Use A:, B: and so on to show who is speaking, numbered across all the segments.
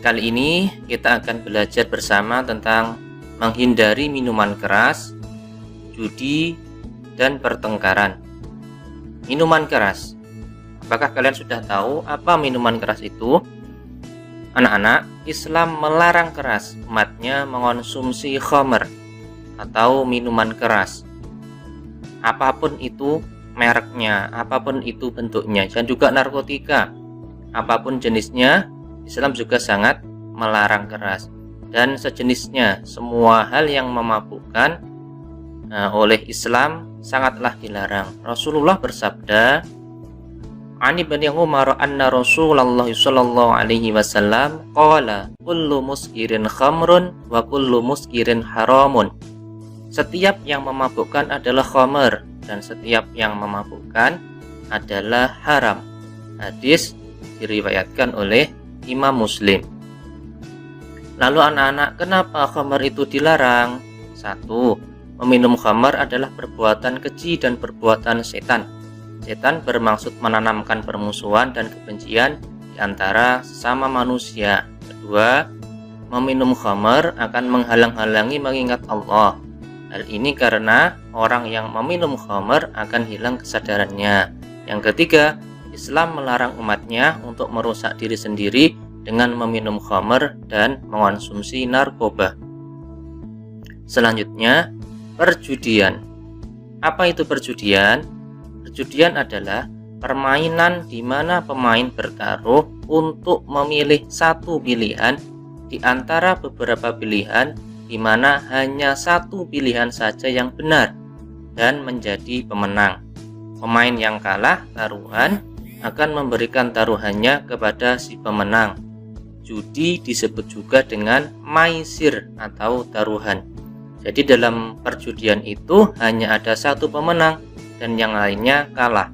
A: Kali ini kita akan belajar bersama tentang menghindari minuman keras, judi, dan pertengkaran. Minuman keras. Apakah kalian sudah tahu apa minuman keras itu? Anak-anak, Islam melarang keras umatnya mengonsumsi khamr atau minuman keras. Apapun itu mereknya, apapun itu bentuknya, dan juga narkotika, apapun jenisnya, Islam juga sangat melarang keras dan sejenisnya. Semua hal yang memabukkan oleh Islam sangatlah dilarang. Rasulullah bersabda, "Ani bin Umar anna Rasulullah sallallahu alaihi wasallam qala kullu muskirin khamrun wa kullu muskirin haramun." Setiap yang memabukkan adalah khamr dan setiap yang memabukkan adalah haram. Hadis diriwayatkan oleh Imam Muslim. Lalu anak-anak, kenapa khamr itu dilarang? 1. Meminum khamr adalah perbuatan keji dan perbuatan setan. Setan bermaksud menanamkan permusuhan dan kebencian di antara sesama manusia. 2. Meminum khamr akan menghalang-halangi mengingat Allah. Hal ini karena orang yang meminum khamr akan hilang kesadarannya. Yang 3, Islam melarang umatnya untuk merusak diri sendiri dengan meminum khamr dan mengonsumsi narkoba. Selanjutnya, perjudian. Apa itu perjudian? Perjudian adalah permainan di mana pemain bertaruh untuk memilih satu pilihan di antara beberapa pilihan, di mana hanya satu pilihan saja yang benar dan menjadi pemenang. Pemain yang kalah taruhan akan memberikan taruhannya kepada si pemenang. Judi disebut juga dengan maisir atau taruhan. Jadi dalam perjudian itu hanya ada satu pemenang dan yang lainnya kalah.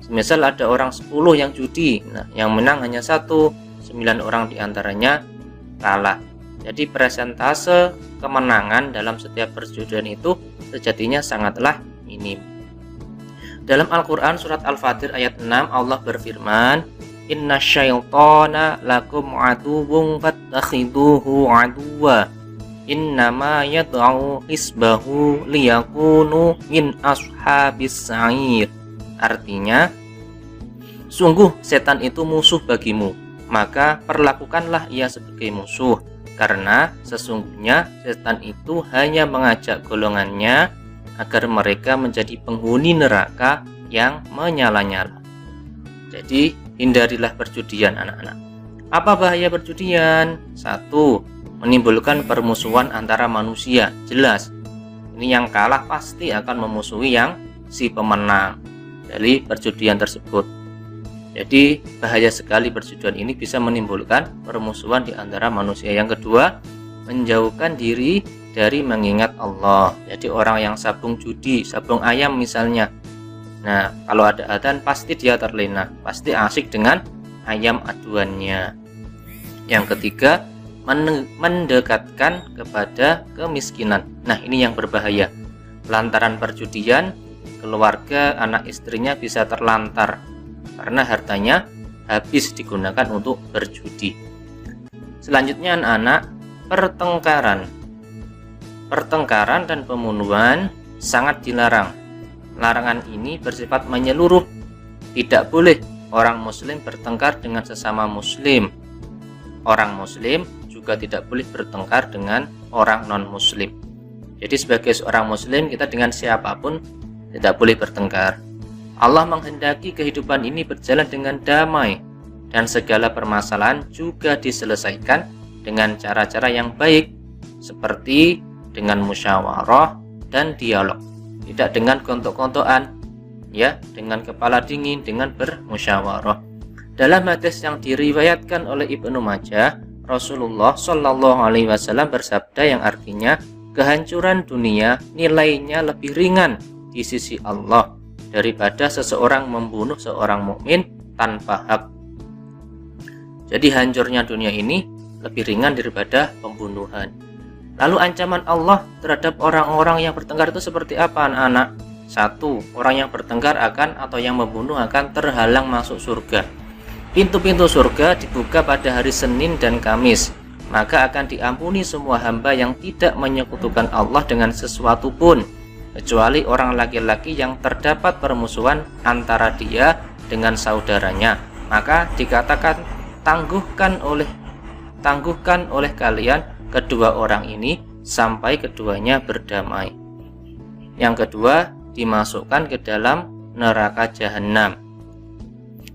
A: Semisal ada orang 10 yang judi, yang menang hanya 1, 9 orang diantaranya kalah. Jadi persentase kemenangan dalam setiap perjudian itu sejatinya sangatlah minim. Dalam Al-Quran surat Al-Fatir ayat 6 Allah berfirman, "Inna syaitana lakum aduwwun fattakhiduhu aduwwa innama yad'u hisbahu liyakunu min ashabis sa'ir." Artinya, sungguh setan itu musuh bagimu, maka perlakukanlah ia sebagai musuh, karena sesungguhnya setan itu hanya mengajak golongannya agar mereka menjadi penghuni neraka yang menyala-nyala. Jadi hindarilah perjudian anak-anak. Apa bahaya perjudian? 1. Menimbulkan permusuhan antara manusia. Jelas, ini yang kalah pasti akan memusuhi yang si pemenang dari perjudian tersebut. Jadi bahaya sekali perjudian ini, bisa menimbulkan permusuhan di antara manusia. Yang kedua, menjauhkan diri dari mengingat Allah. Jadi orang yang sabung judi, sabung ayam misalnya, nah kalau ada adzan pasti dia terlena, pasti asik dengan ayam aduannya. Yang ketiga, mendekatkan kepada kemiskinan. Nah ini yang berbahaya. Lantaran perjudian, keluarga, anak istrinya bisa terlantar karena hartanya habis digunakan untuk berjudi. Selanjutnya anak-anak, Pertengkaran dan pembunuhan sangat dilarang. Larangan ini bersifat menyeluruh. Tidak boleh orang muslim bertengkar dengan sesama muslim. Orang muslim juga tidak boleh bertengkar dengan orang non-muslim. Jadi sebagai seorang muslim, kita dengan siapapun tidak boleh bertengkar. Allah menghendaki kehidupan ini berjalan dengan damai, dan segala permasalahan juga diselesaikan dengan cara-cara yang baik, seperti dengan musyawarah dan dialog, tidak dengan gontok-gontokan, ya, dengan kepala dingin, dengan bermusyawarah. Dalam hadis yang diriwayatkan oleh Ibnu Majah, Rasulullah Shallallahu Alaihi Wasallam bersabda yang artinya, kehancuran dunia nilainya lebih ringan di sisi Allah daripada seseorang membunuh seorang mukmin tanpa hak. Jadi hancurnya dunia ini lebih ringan daripada pembunuhan. Lalu ancaman Allah terhadap orang-orang yang bertengkar itu seperti apa anak-anak? 1. Orang yang bertengkar akan atau yang membunuh akan terhalang masuk surga. pintu-pintu surga dibuka pada hari Senin dan Kamis, maka akan diampuni semua hamba yang tidak menyekutukan Allah dengan sesuatu pun, kecuali orang laki-laki yang terdapat permusuhan antara dia dengan saudaranya. Maka dikatakan tangguhkan oleh kalian kedua orang ini sampai keduanya berdamai. Yang kedua, dimasukkan ke dalam neraka jahanam.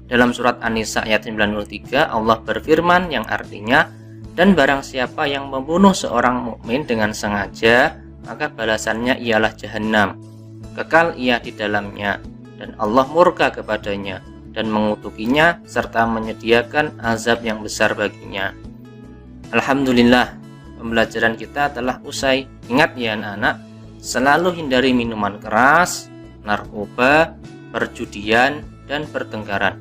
A: Dalam surat An-Nisa ayat 93, Allah berfirman yang artinya, dan barang siapa yang membunuh seorang mukmin dengan sengaja, maka balasannya ialah jahanam, kekal ia di dalamnya, dan Allah murka kepadanya dan mengutukinya serta menyediakan azab yang besar baginya. Alhamdulillah, pembelajaran kita telah usai. Ingat ya anak-anak, selalu hindari minuman keras, narkoba, perjudian, dan pertengkaran.